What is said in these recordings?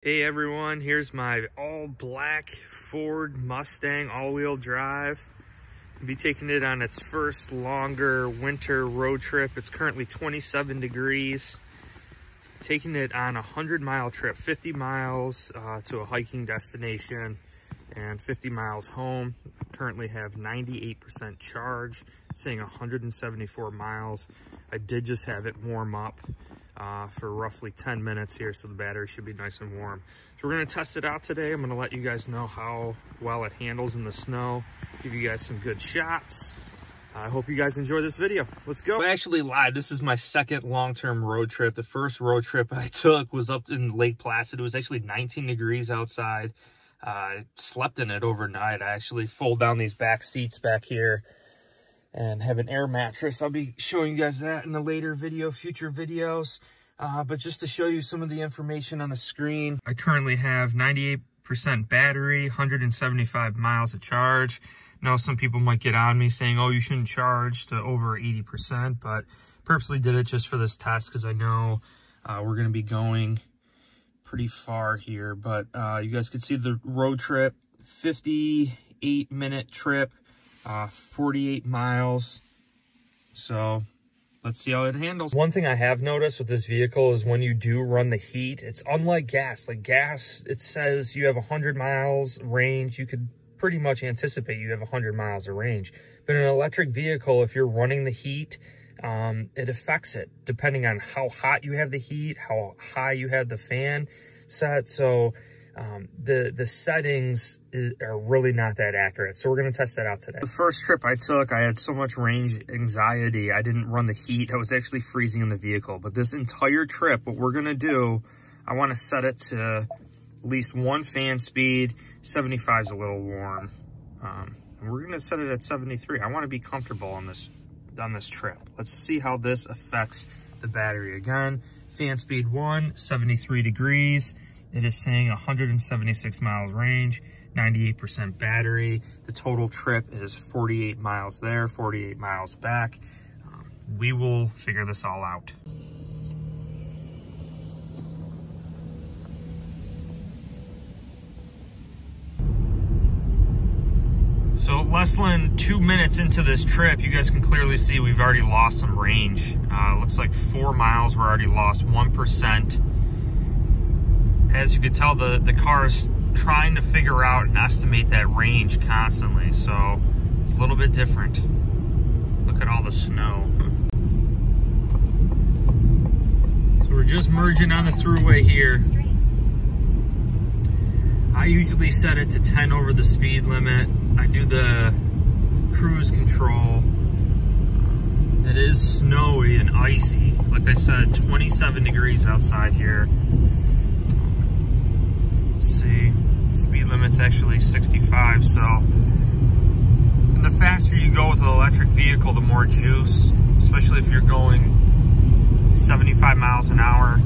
Hey everyone, here's my all black Ford Mustang all-wheel drive. I'll be taking it on its first longer winter road trip. It's currently 27 degrees. Taking it on a 100-mile trip, 50 miles to a hiking destination and 50 miles home. Currently have 98% charge, saying 174 miles. I did just have it warm up for roughly 10 minutes here, so the battery should be nice and warm. So we're going to test it out today. I'm going to let you guys know how well it handles in the snow, give you guys some good shots. I hope you guys enjoy this video. Let's go. I actually lied. This is my second long-term road trip. The first road trip I took was up in Lake Placid. It was actually 19 degrees outside. I slept in it overnight. I actually fold down these back seats back here and have an air mattress. I'll be showing you guys that in a later video, future videos. But just to show you some of the information on the screen, I currently have 98% battery, 175 miles of charge. Now, some people might get on me saying, oh, you shouldn't charge to over 80%, but purposely did it just for this test because I know we're going to be going pretty far here. But you guys can see the road trip, 58-minute trip. 48 miles. So let's see how it handles. One thing I have noticed with this vehicle is when you do run the heat, it's unlike gas. Like gas, it says you have 100 miles range. You could pretty much anticipate you have 100 miles of range. But in an electric vehicle, if you're running the heat, it affects it depending on how hot you have the heat, how high you have the fan set. So the settings are really not that accurate. So we're going to test that out today. The first trip I took, I had so much range anxiety. I didn't run the heat. I was actually freezing in the vehicle. But this entire trip, what we're going to do, I want to set it to at least one fan speed. 75 is a little warm. And we're going to set it at 73. I want to be comfortable on this trip. Let's see how this affects the battery. Again, fan speed 1, 73 degrees. It is saying 176 miles range, 98% battery. The total trip is 48 miles there, 48 miles back. We will figure this all out. So less than 2 minutes into this trip, you guys can clearly see we've already lost some range. Looks like 4 miles, we're already lost 1%. As you can tell, the car is trying to figure out and estimate that range constantly, so it's a little bit different. Look at all the snow. So we're just merging on the throughway here. I usually set it to 10 over the speed limit. I do the cruise control. It is snowy and icy. Like I said, 27 degrees outside here. See, speed limit's actually 65, so and the faster you go with an electric vehicle, the more juice, especially if you're going 75 miles an hour.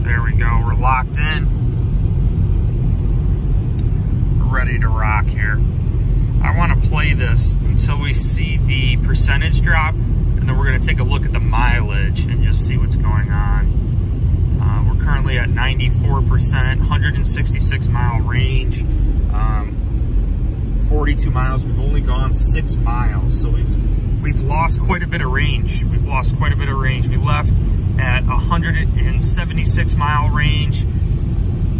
There we go, we're locked in. We're ready to rock here. I want to play this until we see the percentage drop, and then we're going to take a look at the mileage and just see what's going on. We're currently at 94%, 166 mile range, 42 miles. We've only gone 6 miles, so we've lost quite a bit of range. We left at 176 mile range.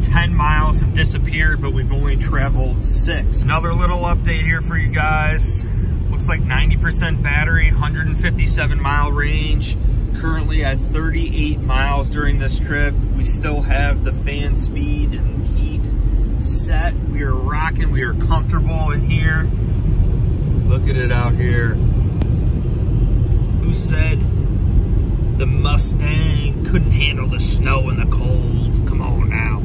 10 miles have disappeared, but we've only traveled 6. Another little update here for you guys. Looks like 90% battery, 157 mile range. Currently at 38 miles during this trip. We still have the fan speed and heat set. We are rocking, we are comfortable in here. Look at it out here. Who said the Mustang couldn't handle the snow and the cold? Come on now.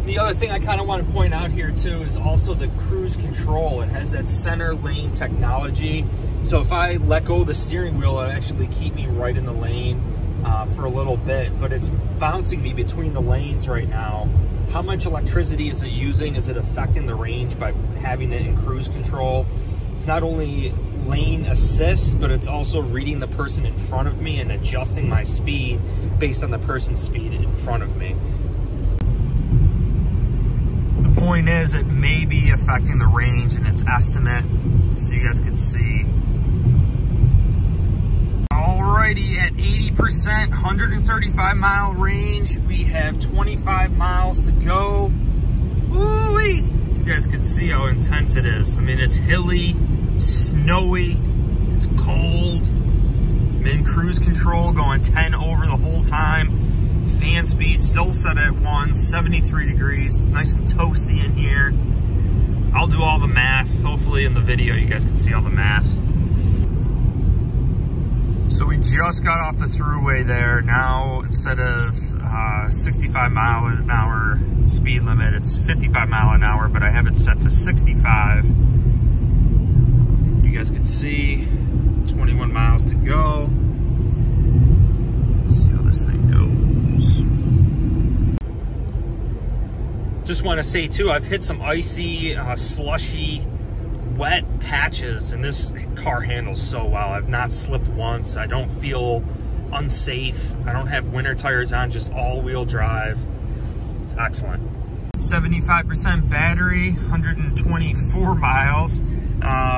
The other thing I kind of want to point out here too is also the cruise control. It has that center lane technology. So if I let go of the steering wheel, it'll actually keep me right in the lane for a little bit, but it's bouncing me between the lanes right now. How much electricity is it using? Is it affecting the range by having it in cruise control? It's not only lane assist, but it's also reading the person in front of me and adjusting my speed based on the person's speed in front of me. The point is, it may be affecting the range in its estimate, so you guys can see. Alrighty, at 80%, 135 mile range. We have 25 miles to go. Woo-wee! You guys can see how intense it is. I mean, it's hilly, snowy, it's cold. I'm in cruise control, going 10 over the whole time. Fan speed still set at 1, 73 degrees. It's nice and toasty in here. I'll do all the math. Hopefully in the video you guys can see all the math. So we just got off the thruway there. Now, instead of 65 mile an hour speed limit, it's 55 mile an hour, but I have it set to 65. You guys can see 21 miles to go. Let's see how this thing goes. Just want to say too, I've hit some icy, slushy, wet patches, and this car handles so well. I've not slipped once. I don't feel unsafe. I don't have winter tires on, just all-wheel drive. It's excellent. 75% battery, 124 miles,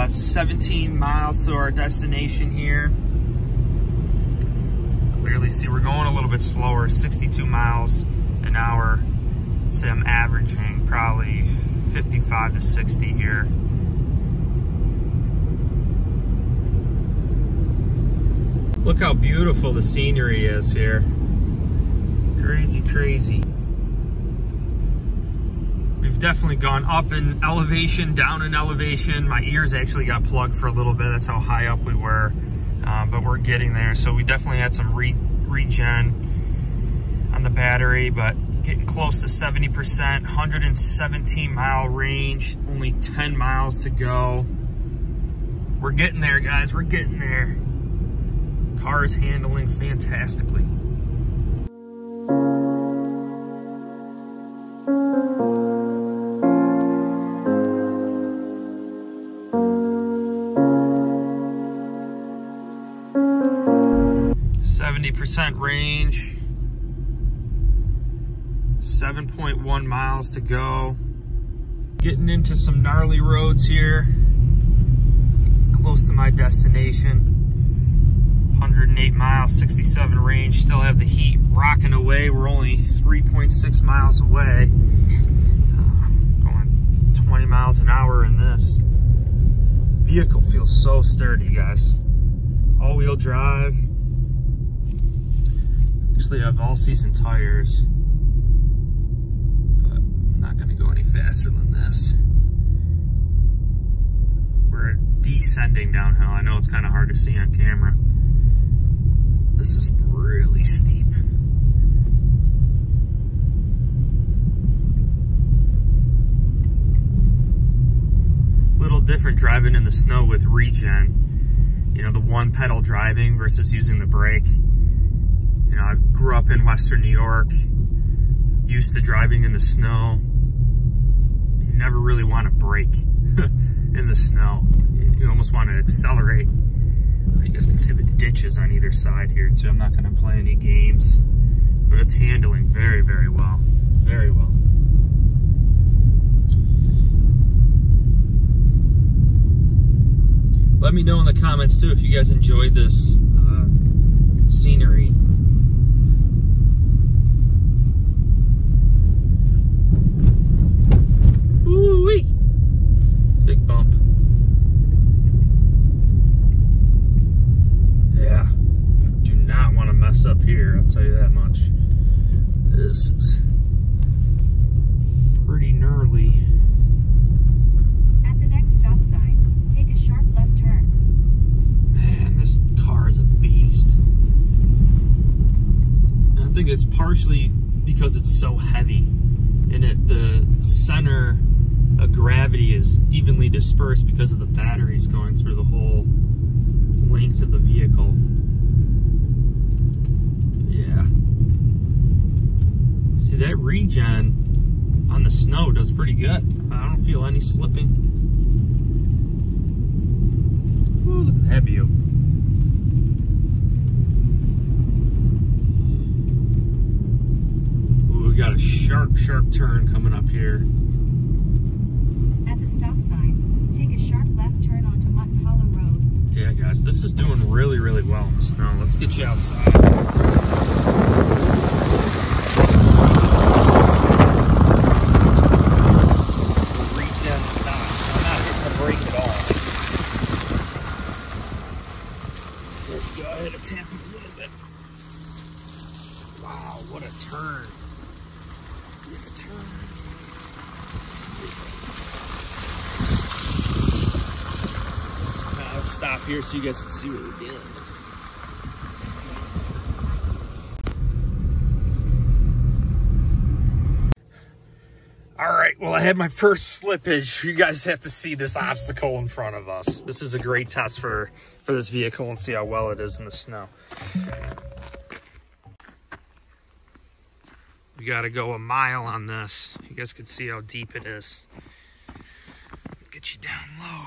17 miles to our destination here. Clearly see we're going a little bit slower, 62 miles an hour. Say I'm averaging probably 55 to 60 here. Look how beautiful the scenery is here. Crazy, crazy. We've definitely gone up in elevation, down in elevation. My ears actually got plugged for a little bit. That's how high up we were, but we're getting there. So we definitely had some regen on the battery, but getting close to 70%, 117 mile range, only 10 miles to go. We're getting there, guys, we're getting there. Car is handling fantastically. .70% range, 7.1 miles to go. Getting into some gnarly roads here, close to my destination. 108 miles, 67 range, still have the heat rocking away. We're only 3.6 miles away. Going 20 miles an hour in this. Vehicle feels so sturdy, guys. All-wheel drive. Actually, I have all-season tires, but I'm not gonna go any faster than this. We're descending downhill. I know it's kind of hard to see on camera. This is really steep. Little different driving in the snow with regen. You know, the one pedal driving versus using the brake. You know, I grew up in Western New York, used to driving in the snow. You never really want to brake in the snow. You almost want to accelerate. You guys can see the ditches on either side here too. I'm not going to play any games, but it's handling very, very well. Very well. Let me know in the comments too if you guys enjoyed this scenery. Woo-wee! Big bump. Yeah, do not want to mess up here, I'll tell you that much. This is pretty gnarly. At the next stop sign, take a sharp left turn. Man, this car is a beast. I think it's partially because it's so heavy, and the center of gravity is evenly dispersed because of the batteries going through the whole length of the vehicle. Yeah. See, that regen on the snow does pretty good. I don't feel any slipping. Ooh, look at that view. Ooh, we got a sharp turn coming up here. At the stop sign, take a sharp left turn onto Mutton Hollow Road. Yeah, guys, this is doing really well in the snow. Let's get you outside. Tap it a little bit. Wow, what a turn. What a turn. Now let's stop here so you guys can see what we're dealing with. All right, well, I had my first slippage. You guys have to see this obstacle in front of us. This is a great test for this vehicle and see how well it is in the snow. We got to go a mile on this. You guys can see how deep it is. Get you down low.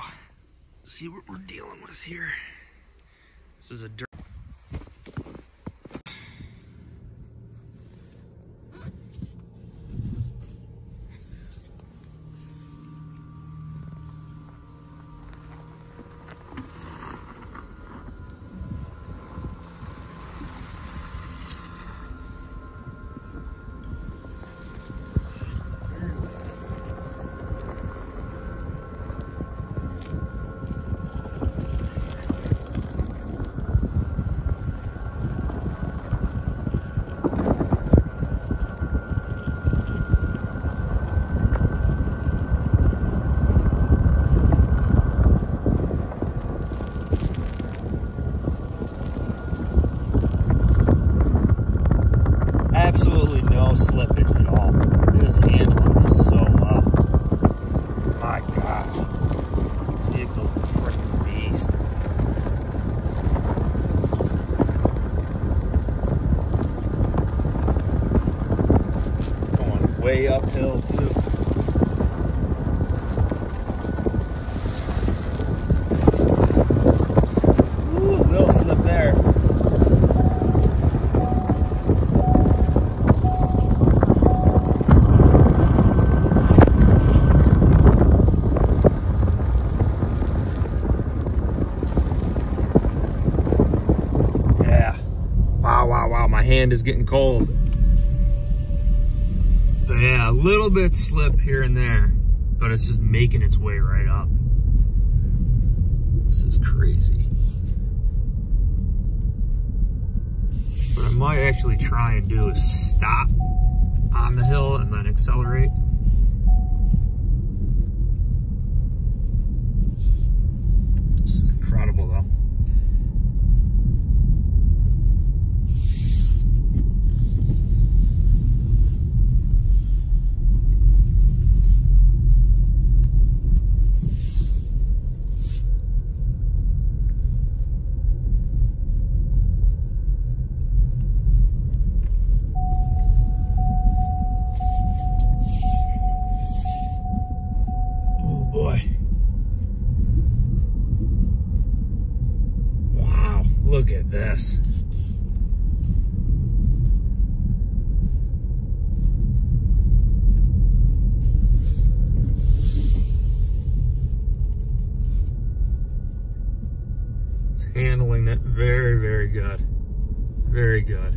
See what we're dealing with here. This is a dirt. Absolutely no slippage at all. It is handling this so well. My gosh. This vehicle's a freaking beast. Going way uphill too. Ooh, little slip there. Wow, my hand is getting cold. But yeah, a little bit slip here and there, but it's just making its way right up. This is crazy. What I might actually try and do is stop on the hill and then accelerate. This is incredible though. Wow, look at this. It's handling it very good. Very good.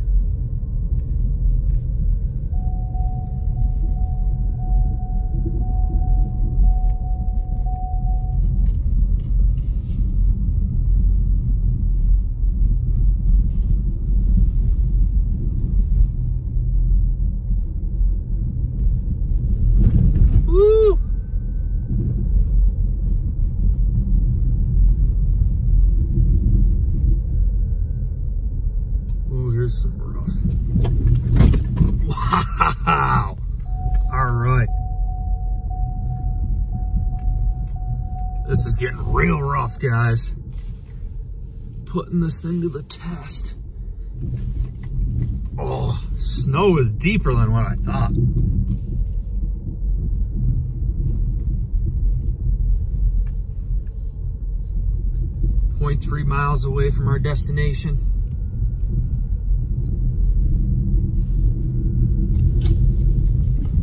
Woo! Ooh, here's some rough. Wow! All right. This is getting real rough, guys. Putting this thing to the test. Oh, snow is deeper than what I thought. 0.3 miles away from our destination.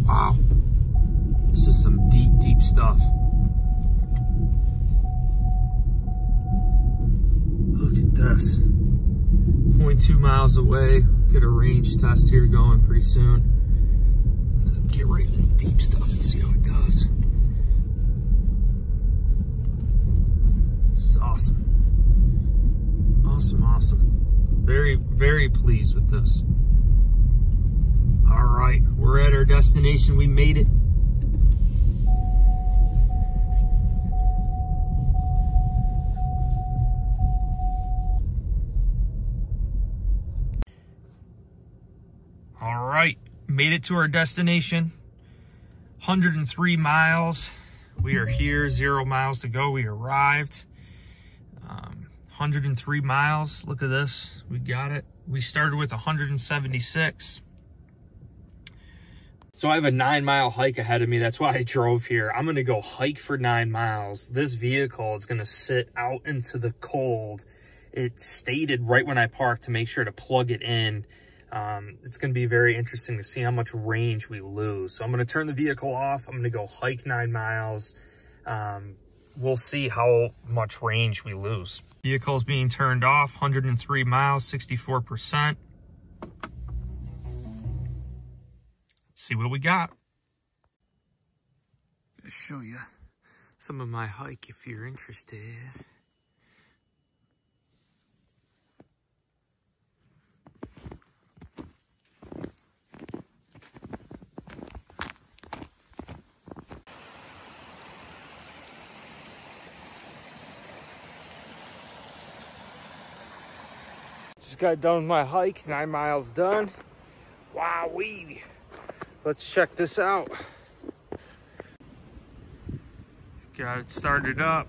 Wow. This is some deep, deep stuff. Look at this. 0.2 miles away. Get a range test here going pretty soon. Let's get right in this deep stuff and see how it does. This is awesome. Awesome, awesome. Very, very pleased with this. All right, we're at our destination. We made it. All right, made it to our destination. 103 miles. We are here, 0 miles to go. We arrived. 103 miles. Look at this. We got it. We started with 176. So I have a 9-mile hike ahead of me. That's why I drove here. I'm going to go hike for 9 miles. This vehicle is going to sit out into the cold. It stated right when I parked to make sure to plug it in. It's going to be very interesting to see how much range we lose. So I'm going to turn the vehicle off. I'm going to go hike 9 miles. We'll see how much range we lose. Vehicle's being turned off, 103 miles, 64%. Let's see what we got. I'm gonna show you some of my hike if you're interested. Just got done with my hike, 9 miles done. Wowee. Let's check this out. Got it started up.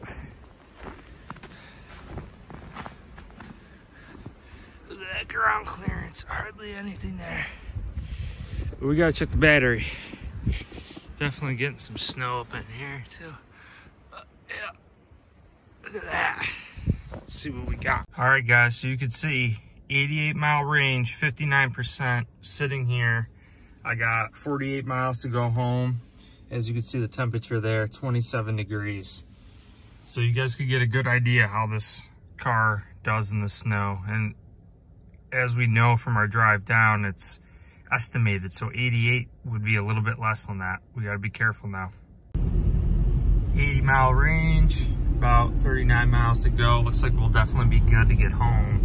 Look at that ground clearance, hardly anything there. But we gotta check the battery. Definitely getting some snow up in here too. But yeah, look at that. Let's see what we got. All right guys, so you can see 88-mile range, 59% sitting here. I got 48 miles to go home. As you can see the temperature there, 27 degrees. So you guys could get a good idea how this car does in the snow. And as we know from our drive down, it's estimated. So 88 would be a little bit less than that. We gotta be careful now. 80-mile range, about 39 miles to go. Looks like we'll definitely be good to get home.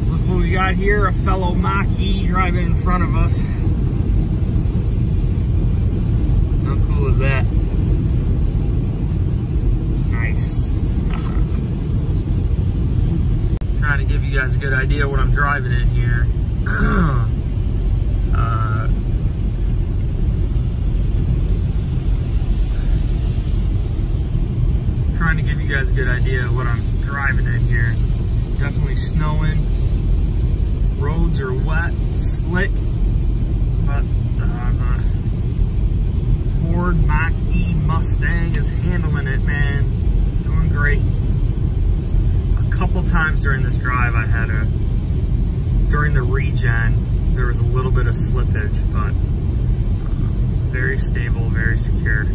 Look what we got here, a fellow Mach-e driving in front of us. How cool is that? Nice. Trying to give you guys a good idea what I'm driving in here. Trying to give you guys a good idea of what I'm driving in here. Definitely snowing. Roads are wet, slick, but the Ford Mach-e Mustang is handling it, man. Doing great. A couple times during this drive, during the regen, there was a little bit of slippage, but very stable, very secure.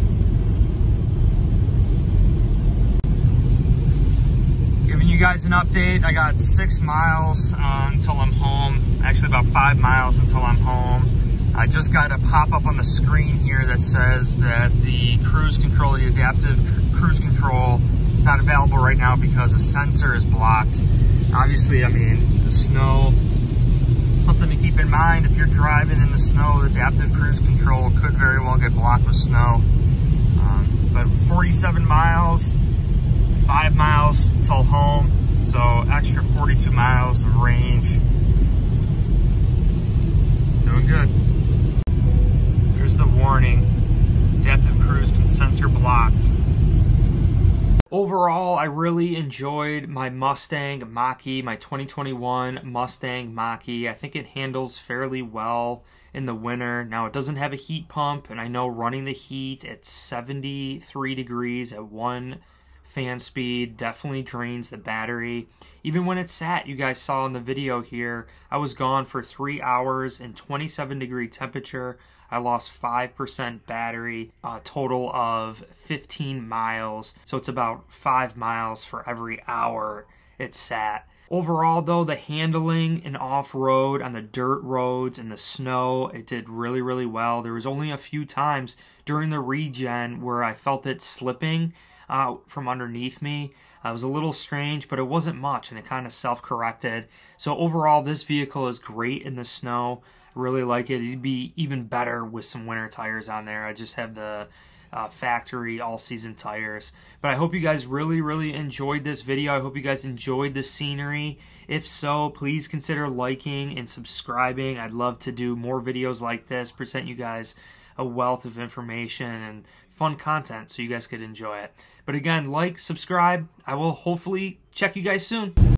Giving you guys an update. I got 6 miles until I'm home. Actually about 5 miles until I'm home. I just got a pop-up on the screen here that says that the cruise control, the adaptive cruise control, is not available right now because the sensor is blocked. Obviously, I mean, the snow, something to keep in mind. If you're driving in the snow, the adaptive cruise control could very well get blocked with snow. But 47 miles, 5 miles till home, so extra 42 miles of range. Doing good. There's the warning. Adaptive cruise sensor blocked. Overall, I really enjoyed my Mustang Mach-e, my 2021 Mustang Mach-e. I think it handles fairly well in the winter. Now, it doesn't have a heat pump, and I know running the heat at 73 degrees at 1 fan speed, definitely drains the battery. Even when it sat, you guys saw in the video here, I was gone for 3 hours in 27-degree temperature. I lost 5% battery, a total of 15 miles. So it's about 5 miles for every hour it sat. Overall, though, the handling and off-road on the dirt roads and the snow, it did really, really well. There was only a few times during the regen where I felt it slipping from underneath me. It was a little strange, but it wasn't much, and it kind of self-corrected. So overall, this vehicle is great in the snow. I really like it. It'd be even better with some winter tires on there. I just have the factory all-season tires. But I hope you guys really, really enjoyed this video. I hope you guys enjoyed the scenery. If so, please consider liking and subscribing. I'd love to do more videos like this, present you guys a wealth of information and fun content so you guys could enjoy it. But again, like, subscribe. I will hopefully check you guys soon.